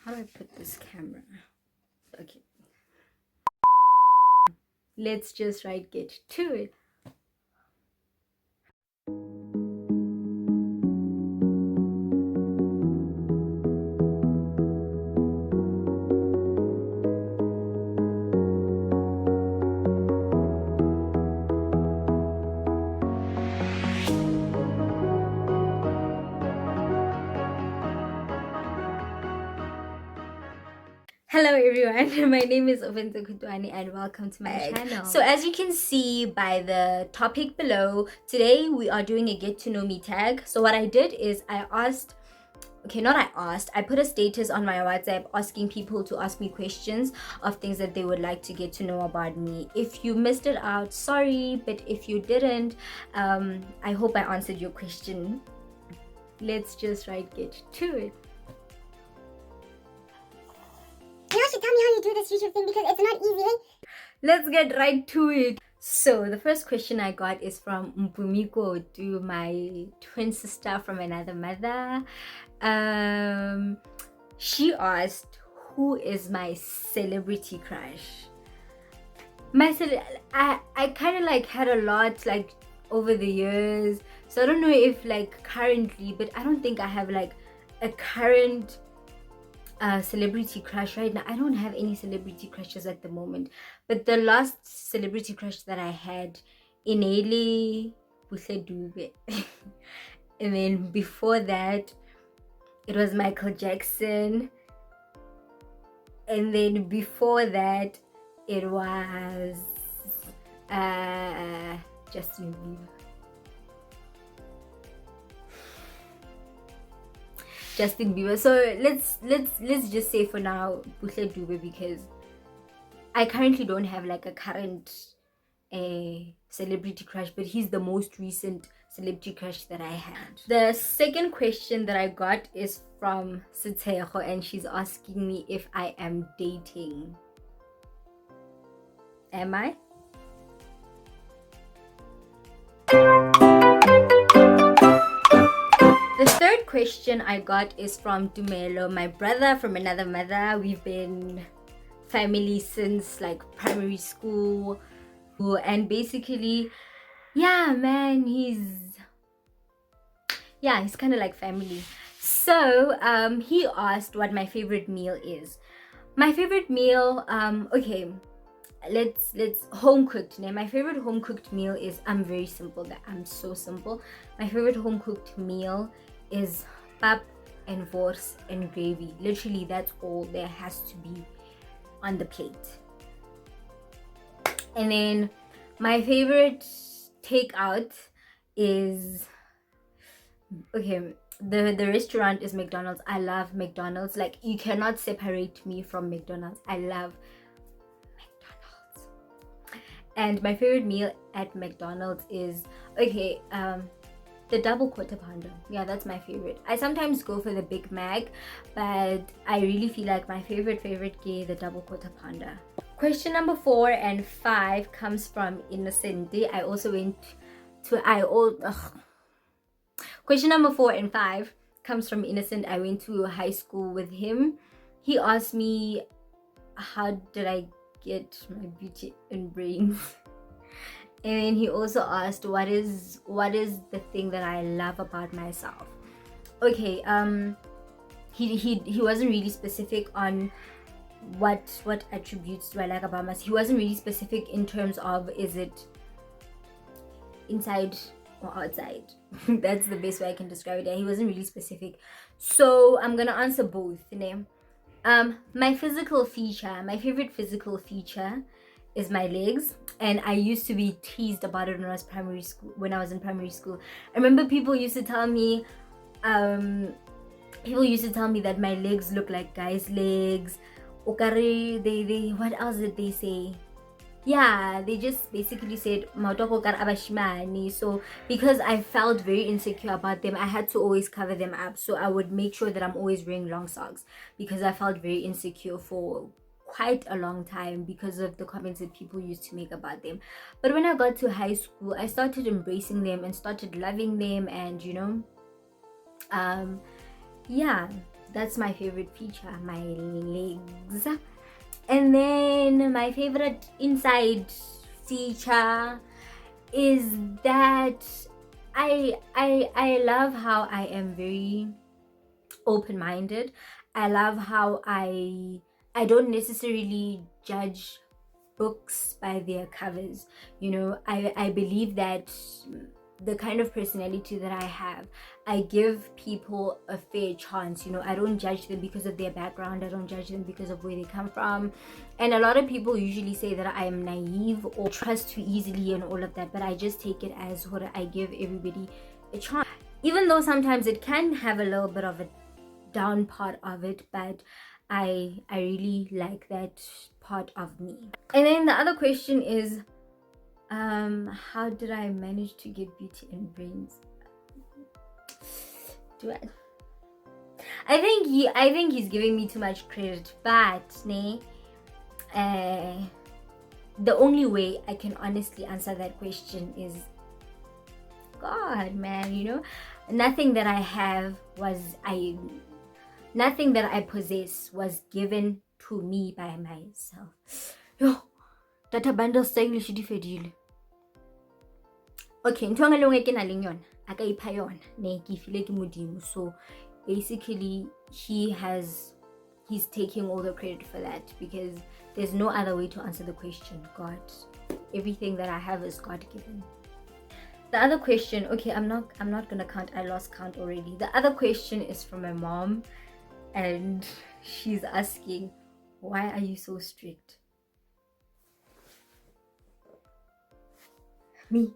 How do I put this camera? Okay. Let's just get to it. Hello everyone, my name is Ovento Kutwani and welcome to my channel. So as you can see by the topic below, today we are doing a get to know me tag. So what I did is I put a status on my WhatsApp asking people to ask me questions of things that they would like to get to know about me. If you missed it out, sorry, but if you didn't, I hope I answered your question. Let's just get to it. You should tell me how you do this YouTube thing because it's not easy. Let's get right to it. So the first question I got is from Mpumiko, to my twin sister from another mother. She asked, who is my celebrity crush? I kind of had a lot over the years, so I don't know if currently, but I don't think I have a current celebrity crush right now. I don't have any celebrity crushes at the moment, but the last celebrity crush that I had, Inele Buhle Dube. And then before that it was Michael Jackson, and then before that it was Justin Bieber. So let's just say for now Buhle Dube, because I currently don't have a current celebrity crush, but he's the most recent celebrity crush that I had. The second question that I got is from Sitego, and she's asking me if I am dating. Am I? The third question I got is from Dumelo, my brother from another mother. We've been family since primary school, and basically, yeah man, he's kind of like family. So he asked what my favorite meal is. My favorite meal, okay, let's home cooked. Now my favorite home cooked meal is, I'm very simple, that I'm so simple. My favorite home cooked meal is pap and wors and gravy. Literally, that's all there has to be on the plate. And then my favorite takeout is, okay, the restaurant is McDonald's. I love McDonald's. You cannot separate me from McDonald's. I love McDonald's. And my favorite meal at McDonald's is, okay, the double quarter pounder. Yeah, that's my favorite. I sometimes go for the Big Mac, but I really feel like my favorite is the double quarter pounder. Question number 4 and 5 comes from Innocent. I also went to Question number 4 and 5 comes from Innocent. I went to high school with him. He asked me, how did I get my beauty and brains? And then he also asked, what is the thing that I love about myself? Okay, he wasn't really specific on what attributes do I like about myself. He wasn't really specific in terms of, is it inside or outside? That's the best way I can describe it. Yeah, he wasn't really specific, so I'm gonna answer both. My favorite physical feature is my legs, and I used to be teased about it when I was in primary school. I remember people used to tell me that my legs look like guys' legs. Okare, they what else did they say? Yeah, they just basically said "Maotoko kar abashimane." So because I felt very insecure about them, I had to always cover them up. So I would make sure that I'm always wearing long socks, because I felt very insecure for quite a long time because of the comments that people used to make about them. But when I got to high school, I started embracing them and started loving them, and yeah, That's my favorite feature, my legs. And then my favorite inside feature is that I love how I am very open-minded. I love how I don't necessarily judge books by their covers. You know, I believe that the kind of personality that I have, I give people a fair chance. You know, I don't judge them because of their background, I don't judge them because of where they come from. And a lot of people usually say that I am naive or trust too easily and all of that, but I just take it as what I give everybody a chance, even though sometimes it can have a little bit of a down part of it, but I really like that part of me. And then the other question is, how did I manage to get beauty and brains? I think he's giving me too much credit, but the only way I can honestly answer that question is God, man. You know, nothing that I possess was given to me by myself. Yo, data bundles sa English di fedile. Okay, ntho engwe le engwe ke na leng yona a ka ipha yona ne ke file ke modimo. So basically he's taking all the credit for that, because there's no other way to answer the question. God, everything that I have is God given. The other question, okay, I'm not gonna count, I lost count already. The other question is from my mom, and she's asking, why are you so strict? Me,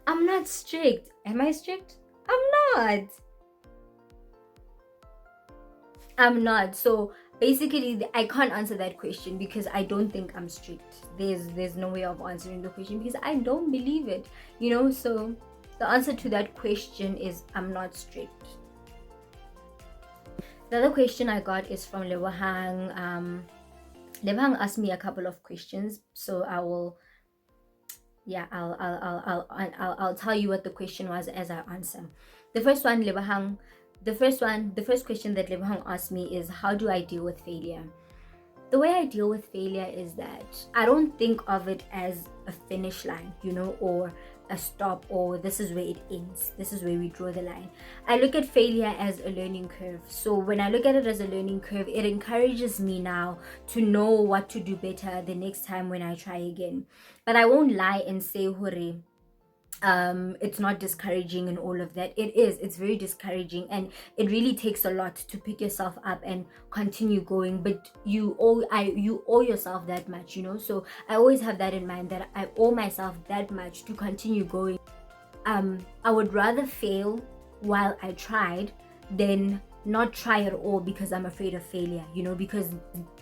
I'm not strict. Am I strict? I'm not. So basically I can't answer that question because I don't think I'm strict. There's no way of answering the question because I don't believe it, you know. So the answer to that question is I'm not strict. The other question I got is from Lebohang. Lebohang asked me a couple of questions, so I'll tell you what the question was as I answer. The first question that Lebohang asked me is, how do I deal with failure? The way I deal with failure is that I don't think of it as a finish line, you know, or a stop, or this is where it ends, this is where we draw the line. I look at failure as a learning curve. So when I look at it as a learning curve, it encourages me now to know what to do better the next time when I try again. But I won't lie and say, hooray, it's not discouraging and all of that. It's very discouraging, and it really takes a lot to pick yourself up and continue going, but you owe yourself that much, you know. So I always have that in mind, that I owe myself that much to continue going. I would rather fail while I tried than not try at all because I'm afraid of failure, you know, because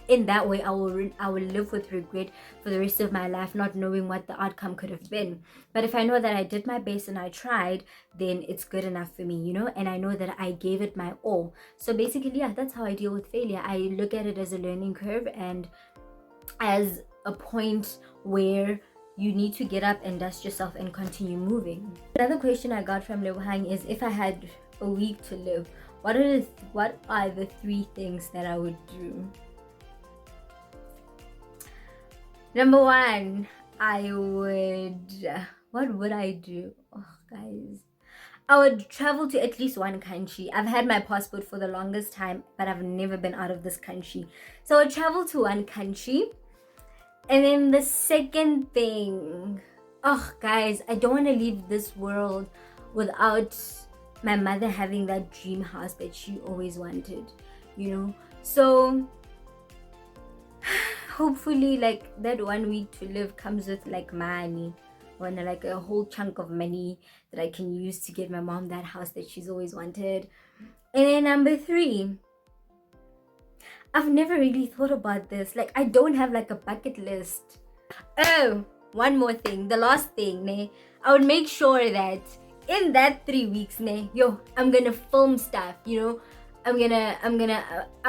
in that way I will live with regret for the rest of my life, not knowing what the outcome could have been. But if I know that I did my best and I tried, then it's good enough for me, you know, and I know that I gave it my all. So basically, yeah, that's how I deal with failure. I look at it as a learning curve and as a point where you need to get up and dust yourself and continue moving. Another question I got from Lebohang is, if I had a week to live, what are the 3 things that I would do? Number 1, what would I do? Oh, guys, I would travel to at least one country. I've had my passport for the longest time, but I've never been out of this country. So I would travel to one country. And then the second thing, oh guys, I don't want to leave this world without my mother having that dream house that she always wanted, you know. So hopefully, like, that 1 week to live comes with like money, or like a whole chunk of money that I can use to get my mom that house that she's always wanted. And then number 3, I've never really thought about this. Like, I don't have like a bucket list. Oh, one more thing, the last thing, I would make sure that in that 3 weeks, I'm gonna film stuff, you know. I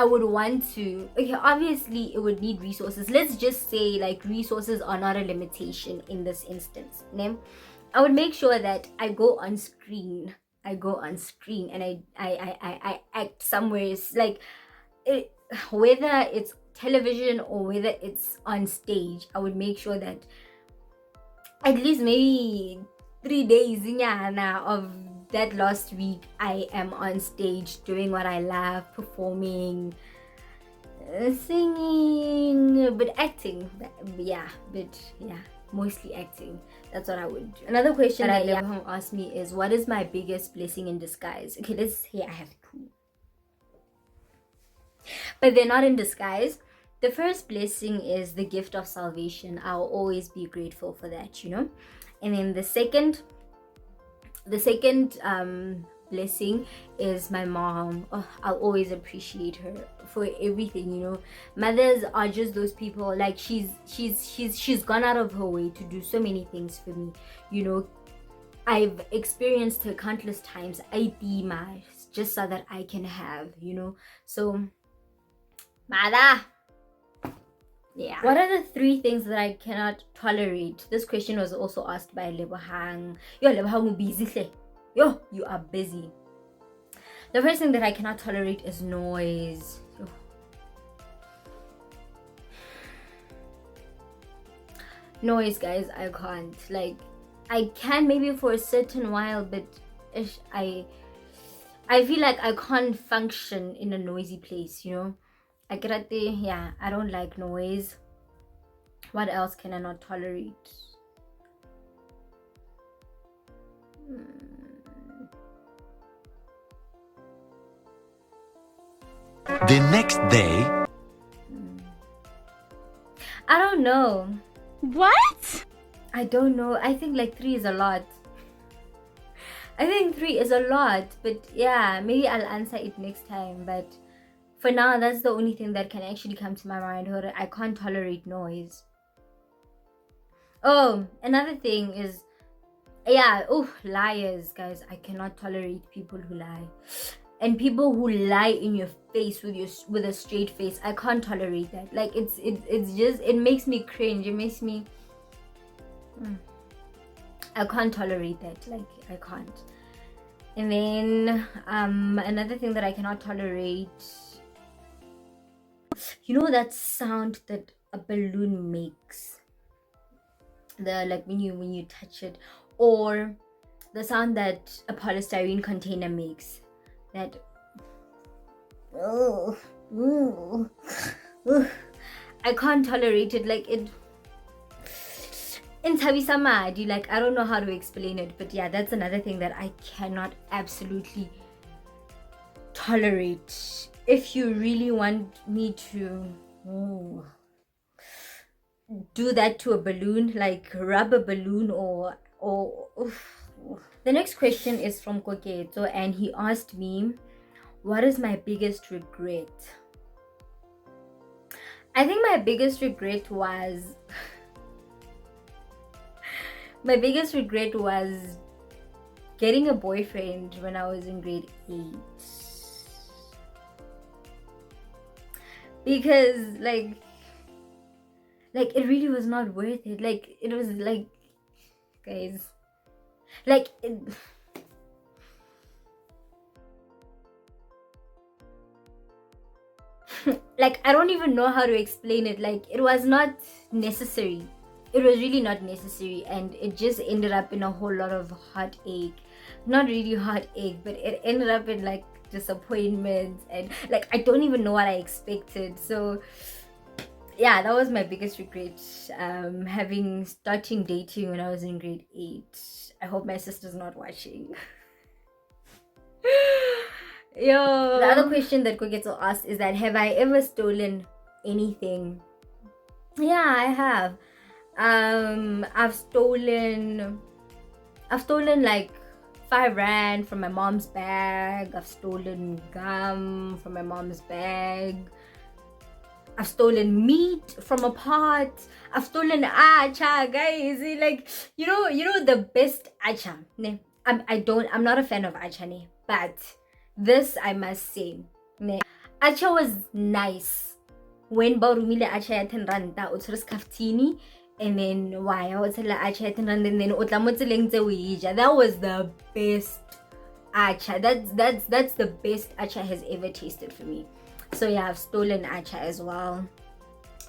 would want to, okay, obviously it would need resources. Let's just say like resources are not a limitation in this instance, I would make sure that I go on screen I go on screen and I act somewhere. It's like it, whether it's television or whether it's on stage, I would make sure that at least maybe 3 days of that last week I am on stage doing what I love, performing, singing, but acting. Mostly acting. That's what I would do. Another question that Lebohang asked me is, what is my biggest blessing in disguise? Okay, let's say I have two, but they're not in disguise. The first blessing is the gift of salvation. I'll always be grateful for that, and then the second blessing is my mom. I'll always appreciate her for everything. Mothers are just those people, like she's gone out of her way to do so many things for me. I've experienced her countless times. I be my just so that I can have, so mother. Yeah. What are the 3 things that I cannot tolerate? This question was also asked by Lebohang. Yo, Lebohang busy. Yo, you are busy. The first thing that I cannot tolerate is noise. Yo. Noise, guys, I can't. Like, I can maybe for a certain while, but I feel like I can't function in a noisy place, I don't like noise. What else can I not tolerate? The next day. I don't know. What? I don't know. I think like 3 is a lot. I think 3 is a lot, but yeah, maybe I'll answer it next time. But for now, that's the only thing that can actually come to my mind. I can't tolerate noise. Oh, another thing is, liars, guys. I cannot tolerate people who lie. And people who lie in your face with a straight face. I can't tolerate that. Like, it makes me cringe. It makes me... I can't tolerate that. Like, I can't. And then, another thing that I cannot tolerate... that sound that a balloon makes, like when you touch it, or the sound that a polystyrene container makes, that I can't tolerate it. Like, it in Tabisamadi, like, I don't know how to explain it, but yeah, that's another thing that I cannot absolutely tolerate. If you really want me to do that to a balloon, like rub a balloon or The next question is from Koketo, and he asked me, what is my biggest regret? I think my biggest regret was getting a boyfriend when I was in grade 8. Because like it really was not worth it. Like, it was like, guys, like like, I don't even know how to explain it. Like, it was not necessary. It was really not necessary, and it just ended up in a whole lot of heartache. Not really heartache, but it ended up in like disappointments, and like I don't even know what I expected. So yeah, that was my biggest regret, starting dating when I was in grade 8. I hope my sister's not watching. Yo. The other question that Koketo asked is that, have I ever stolen anything? Yeah, I have. I've stolen like 5 rand from my mom's bag. I've stolen gum from my mom's bag. I've stolen meat from a pot. I've stolen acha, guys. Like, you know the best acha. Ne? I'm not a fan of acha, ne? But this I must say, ne? Acha was nice. When Barumile acha ya 10 randa, utsuris kaftini, and then why I was acha ya 10 randa, and then utlamutsi lengze uija. That was the best acha. That's the best acha has ever tasted for me. So yeah, I've stolen acha as well.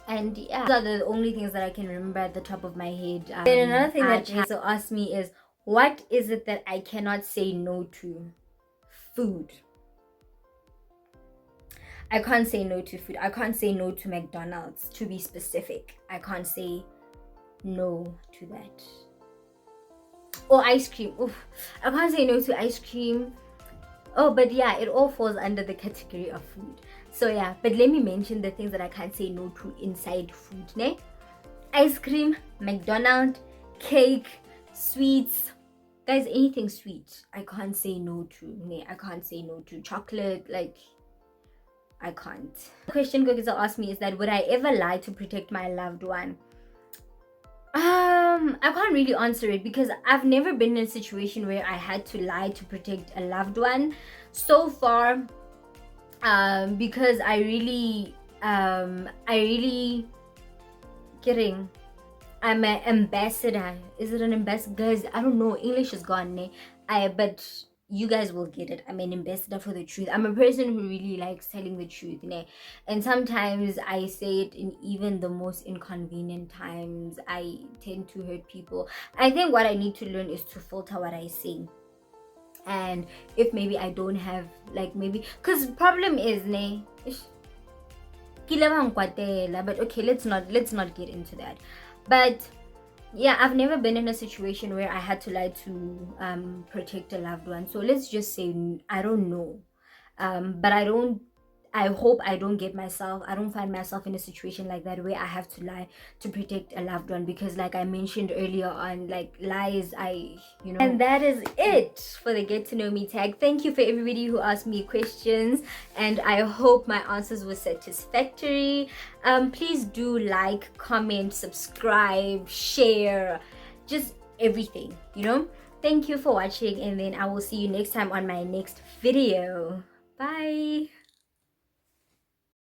And yeah, those are the only things that I can remember at the top of my head. Then another thing that also asked me is, what is it that I cannot say no to? Food. I can't say no to food. I can't say no to McDonald's, to be specific. I can't say no to that. Or ice cream. Oof. I can't say no to ice cream. Oh, but yeah, it all falls under the category of food. So yeah, but let me mention the things that I can't say no to inside food, ne? Ice cream, McDonald's, cake, sweets. Guys, anything sweet, I can't say no to, ne? I can't say no to chocolate, like, I can't. The question Gogiza asked me is that, would I ever lie to protect my loved one? I can't really answer it because I've never been in a situation where I had to lie to protect a loved one so far. Because I really kidding. I'm an ambassador. Is it an ambassador? Guys, I don't know. English is gone, ne? But you guys will get it. I'm an ambassador for the truth. I'm a person who really likes telling the truth, ne? And sometimes I say it in even the most inconvenient times. I tend to hurt people. I think what I need to learn is to filter what I say. And if maybe I don't have, like, maybe, because problem is, ne, but okay, let's not get into that. But yeah, I've never been in a situation where I had to lie to protect a loved one. So let's just say I don't know. But I hope I don't find myself in a situation like that where I have to lie to protect a loved one, because like I mentioned earlier on, like, lies, And that is it for the Get to Know Me tag. Thank you for everybody who asked me questions, and I hope my answers were satisfactory. Please do like, comment, subscribe, share, just everything, Thank you for watching, and then I will see you next time on my next video. Bye.